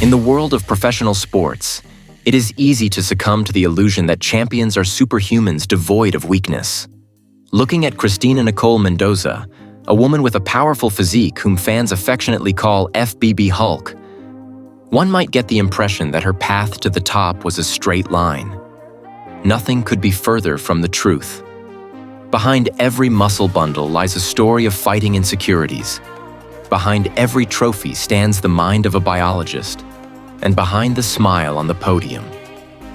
In the world of professional sports, it is easy to succumb to the illusion that champions are superhumans devoid of weakness. Looking at Kristina Nicole Mendoza, a woman with a powerful physique whom fans affectionately call FBB Hulk, one might get the impression that her path to the top was a straight line. Nothing could be further from the truth. Behind every muscle bundle lies a story of fighting insecurities. Behind every trophy stands the mind of a biologist, and behind the smile on the podium,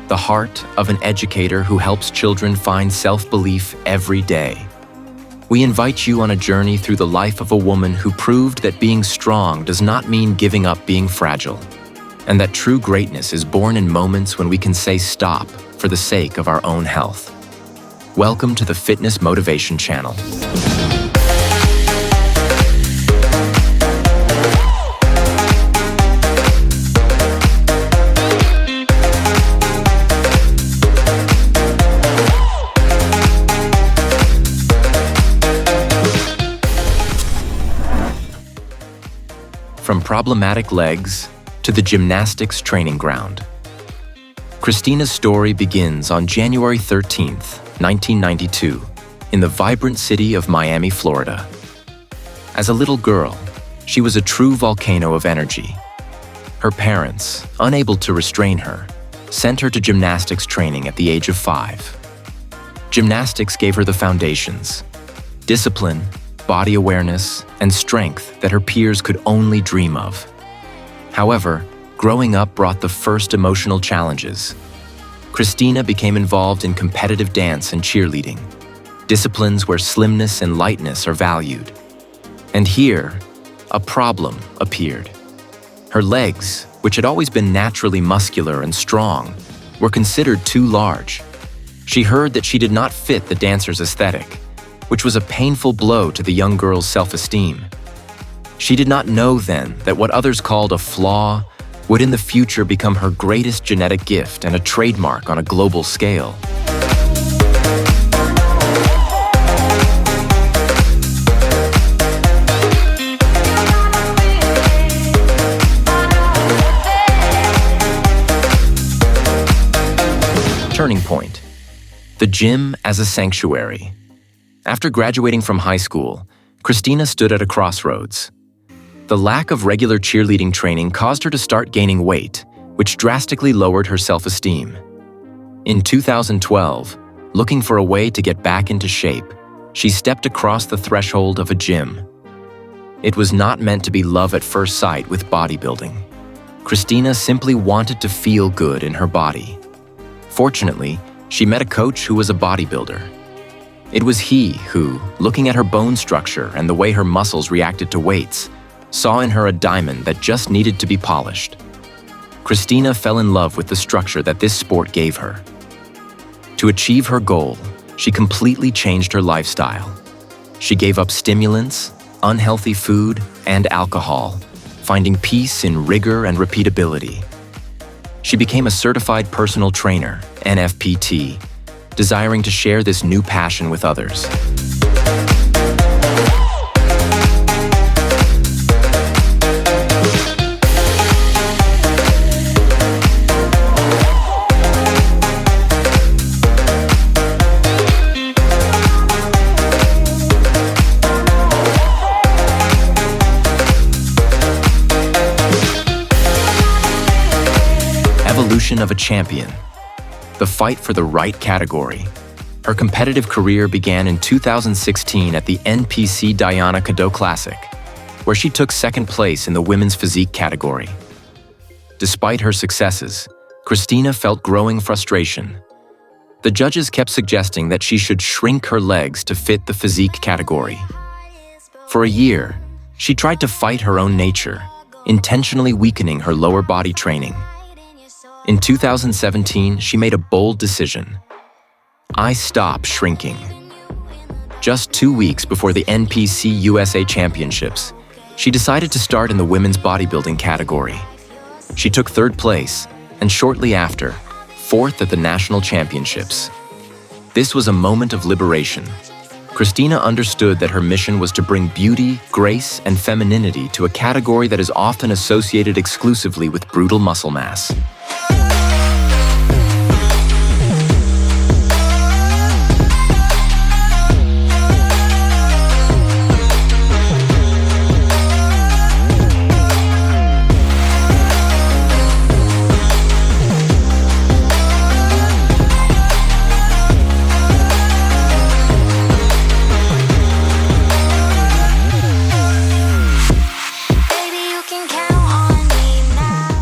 the heart of an educator who helps children find self-belief every day. We invite you on a journey through the life of a woman who proved that being strong does not mean giving up being fragile, and that true greatness is born in moments when we can say stop for the sake of our own health. Welcome to the Fitness Motivation channel. From problematic legs to the gymnastics training ground. Kristina's story begins on January 13th, 1992, in the vibrant city of Miami, Florida. As a little girl, she was a true volcano of energy. Her parents, unable to restrain her, sent her to gymnastics training at the age of 5. Gymnastics gave her the foundations: discipline, body awareness, and strength that her peers could only dream of. However, growing up brought the first emotional challenges. Kristina became involved in competitive dance and cheerleading, disciplines where slimness and lightness are valued. And here, a problem appeared. Her legs, which had always been naturally muscular and strong, were considered too large. She heard that she did not fit the dancer's aesthetic, which was a painful blow to the young girl's self-esteem. She did not know then that what others called a flaw would in the future become her greatest genetic gift and a trademark on a global scale. Turning point: the gym as a sanctuary. After graduating from high school, Kristina stood at a crossroads. The lack of regular cheerleading training caused her to start gaining weight, which drastically lowered her self-esteem. In 2012, looking for a way to get back into shape, she stepped across the threshold of a gym. It was not meant to be love at first sight with bodybuilding. Kristina simply wanted to feel good in her body. Fortunately, she met a coach who was a bodybuilder. It was he who, looking at her bone structure and the way her muscles reacted to weights, saw in her a diamond that just needed to be polished. Kristina fell in love with the structure that this sport gave her. To achieve her goal, she completely changed her lifestyle. She gave up stimulants, unhealthy food, and alcohol, finding peace in rigor and repeatability. She became a certified personal trainer, NFPT, desiring to share this new passion with others. Evolution of a champion. The fight for the right category. Her competitive career began in 2016 at the NPC Diana Cadot Classic, where she took second place in the women's physique category. Despite her successes, Kristina felt growing frustration. The judges kept suggesting that she should shrink her legs to fit the physique category. For a year, she tried to fight her own nature, intentionally weakening her lower body training. In 2017, she made a bold decision. I stop shrinking. Just 2 weeks before the NPC USA Championships, she decided to start in the women's bodybuilding category. She took third place, and shortly after, fourth at the national championships. This was a moment of liberation. Kristina understood that her mission was to bring beauty, grace, and femininity to a category that is often associated exclusively with brutal muscle mass.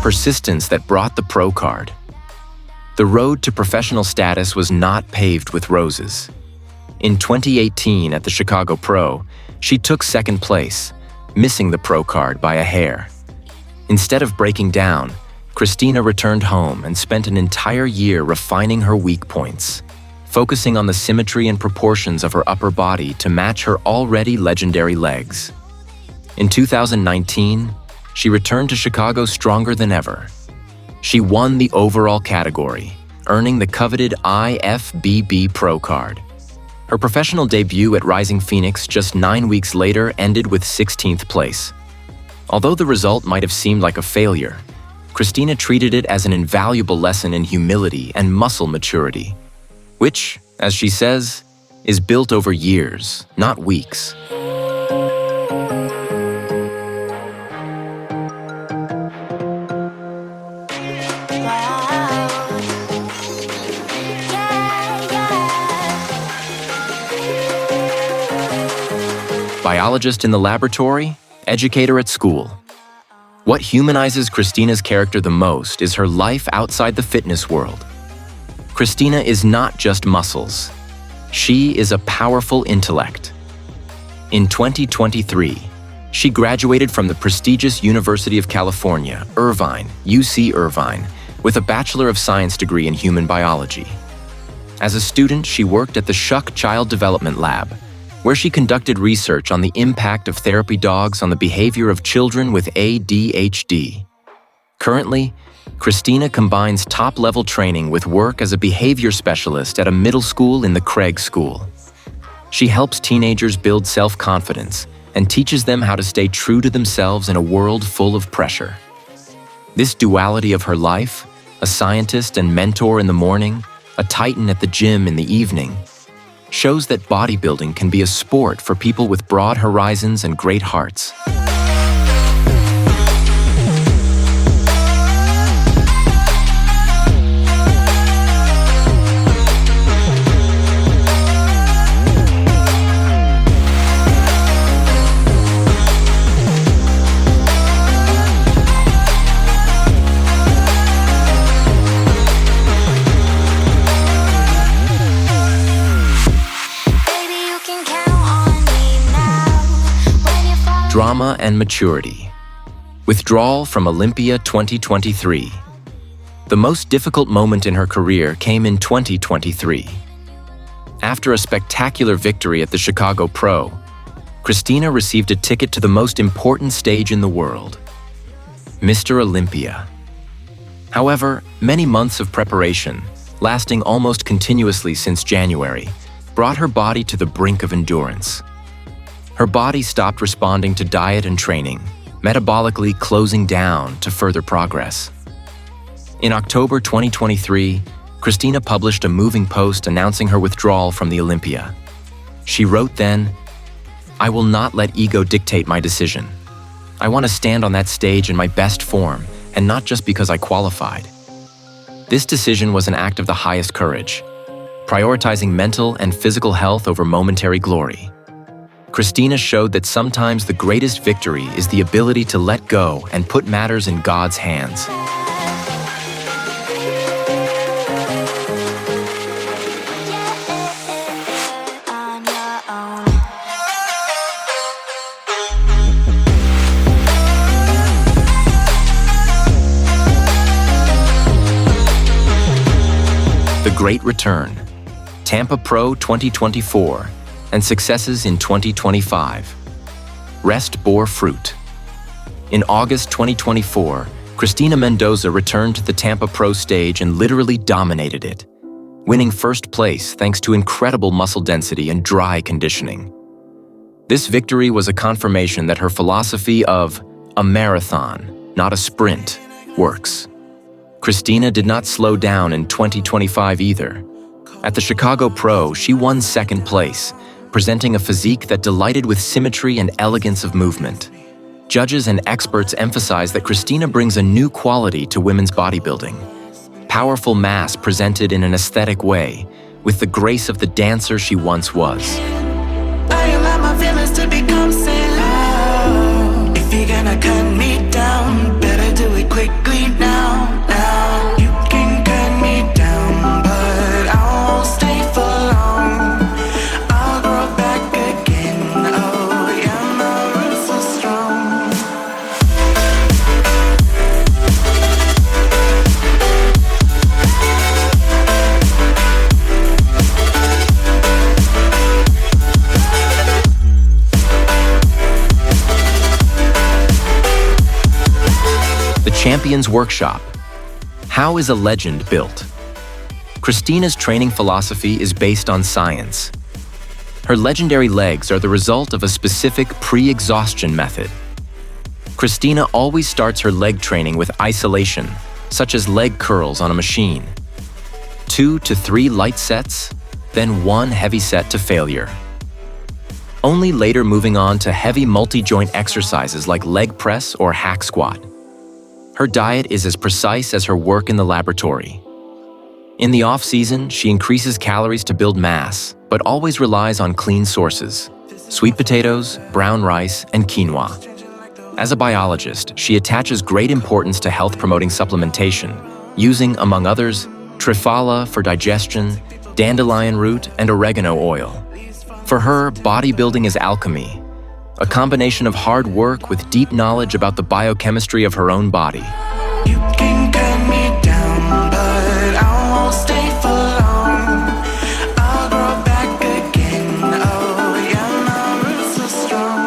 Persistence that brought the pro card. The road to professional status was not paved with roses. In 2018 at the Chicago Pro, she took second place, missing the pro card by a hair. Instead of breaking down, Kristina returned home and spent an entire year refining her weak points, focusing on the symmetry and proportions of her upper body to match her already legendary legs. In 2019, she returned to Chicago stronger than ever. She won the overall category, earning the coveted FBB Pro card. Her professional debut at Rising Phoenix just 9 weeks later ended with 16th place. Although the result might have seemed like a failure, Kristina treated it as an invaluable lesson in humility and muscle maturity, which, as she says, is built over years, not weeks. Biologist in the laboratory, educator at school. What humanizes Kristina's character the most is her life outside the fitness world. Kristina is not just muscles. She is a powerful intellect. In 2023, she graduated from the prestigious University of California, Irvine, UC Irvine, with a Bachelor of Science degree in human biology. As a student, she worked at the Schuck Child Development Lab, where she conducted research on the impact of therapy dogs on the behavior of children with ADHD. Currently, Kristina combines top-level training with work as a behavior specialist at a middle school in the Craig School. She helps teenagers build self-confidence and teaches them how to stay true to themselves in a world full of pressure. This duality of her life, a scientist and mentor in the morning, a titan at the gym in the evening, shows that bodybuilding can be a sport for people with broad horizons and great hearts. Drama and maturity. Withdrawal from Olympia 2023. The most difficult moment in her career came in 2023. After a spectacular victory at the Chicago Pro, Kristina received a ticket to the most important stage in the world, Mr. Olympia. However, many months of preparation, lasting almost continuously since January, brought her body to the brink of endurance. Her body stopped responding to diet and training, metabolically closing down to further progress. In October 2023, Kristina published a moving post announcing her withdrawal from the Olympia. She wrote then, "I will not let ego dictate my decision. I want to stand on that stage in my best form, and not just because I qualified." This decision was an act of the highest courage, prioritizing mental and physical health over momentary glory. Kristina showed that sometimes the greatest victory is the ability to let go and put matters in God's hands. The Great Return, Tampa Pro 2024, and successes in 2025. Rest bore fruit. In August 2024, Kristina Mendoza returned to the Tampa Pro stage and literally dominated it, winning first place thanks to incredible muscle density and dry conditioning. This victory was a confirmation that her philosophy of a marathon, not a sprint, works. Kristina did not slow down in 2025 either. At the Chicago Pro, she won second place, presenting a physique that delighted with symmetry and elegance of movement. Judges and experts emphasize that Kristina brings a new quality to women's bodybuilding. Powerful mass presented in an aesthetic way, with the grace of the dancer she once was. I allow my feelings to become low. If you're gonna cut me down, better do it quickly now. You can cut me down, but I won't stay for long. I'll grow back again. Oh yeah, my roots are strong. The Champions Workshop. How is a legend built? Kristina's training philosophy is based on science. Her legendary legs are the result of a specific pre-exhaustion method. Kristina always starts her leg training with isolation, such as leg curls on a machine. 2 to 3 light sets, then 1 heavy set to failure. Only later moving on to heavy multi-joint exercises like leg press or hack squat. Her diet is as precise as her work in the laboratory. In the off-season, she increases calories to build mass, but always relies on clean sources: sweet potatoes, brown rice, and quinoa. As a biologist, she attaches great importance to health-promoting supplementation, using, among others, triphala for digestion, dandelion root, and oregano oil. For her, bodybuilding is alchemy, a combination of hard work with deep knowledge about the biochemistry of her own body. You can cut me down, but I won't stay for long. I'll grow back again. Oh yeah, my roots are strong.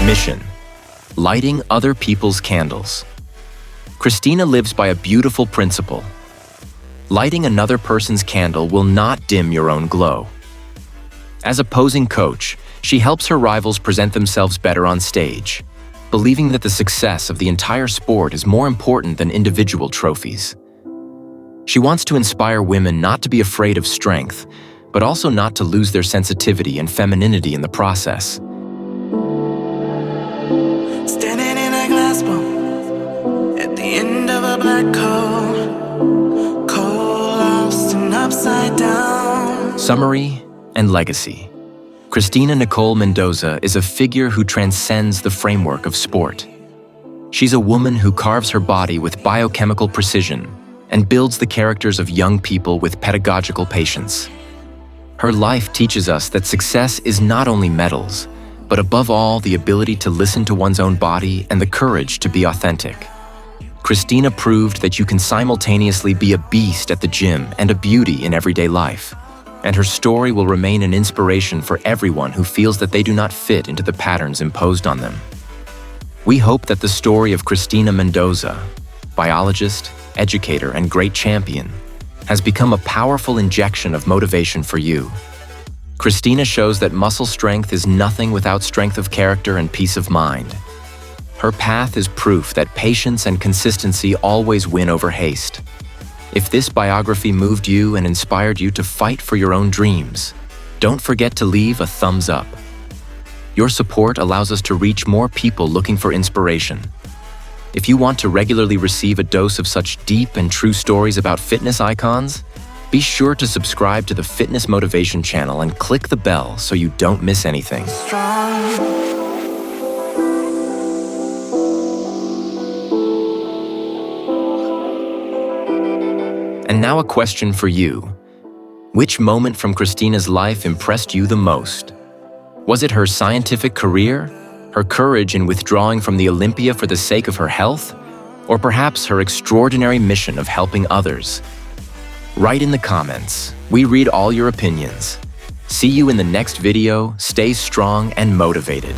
Mission: lighting other people's candles. Kristina lives by a beautiful principle. Lighting another person's candle will not dim your own glow. As a posing coach, she helps her rivals present themselves better on stage, believing that the success of the entire sport is more important than individual trophies. She wants to inspire women not to be afraid of strength, but also not to lose their sensitivity and femininity in the process. Standing in a glass bowl at the end of a black hole, cold, lost and upside down. Summary and legacy. Kristina Nicole Mendoza is a figure who transcends the framework of sport. She's a woman who carves her body with biochemical precision and builds the characters of young people with pedagogical patience. Her life teaches us that success is not only medals, but above all, the ability to listen to one's own body and the courage to be authentic. Kristina proved that you can simultaneously be a beast at the gym and a beauty in everyday life. And her story will remain an inspiration for everyone who feels that they do not fit into the patterns imposed on them. We hope that the story of Kristina Mendoza, biologist, educator, and great champion, has become a powerful injection of motivation for you. Kristina shows that muscle strength is nothing without strength of character and peace of mind. Her path is proof that patience and consistency always win over haste. If this biography moved you and inspired you to fight for your own dreams, don't forget to leave a thumbs up. Your support allows us to reach more people looking for inspiration. If you want to regularly receive a dose of such deep and true stories about fitness icons, be sure to subscribe to the FitnessMotivation channel and click the bell so you don't miss anything. Strong. And now a question for you. Which moment from Kristina's life impressed you the most? Was it her scientific career, her courage in withdrawing from the Olympia for the sake of her health, or perhaps her extraordinary mission of helping others? Write in the comments. We read all your opinions. See you in the next video. Stay strong and motivated.